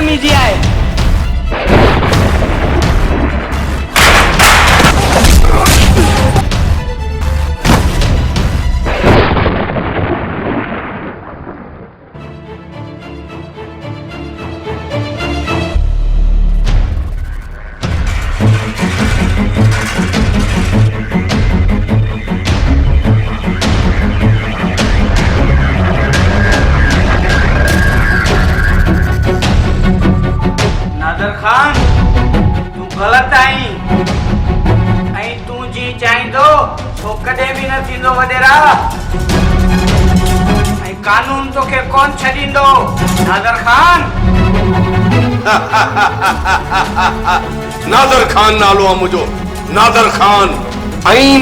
बदतमीजी आहे। नादर खान, तू गलत आई। तू जी चाहींदो तो कदे भी न थींदो वडेरा। कानून तोखे कौन छॾींदो नादर खान। नादर खान नालो आहे मुंहिंजो, नादर खान।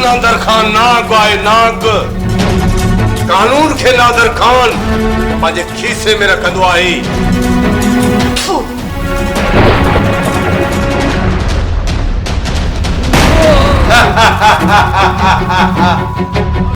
नादर खान नाग आहे, नाग। कानून खे नादर खान पंहिंजे खीसे में रखंदो आहे।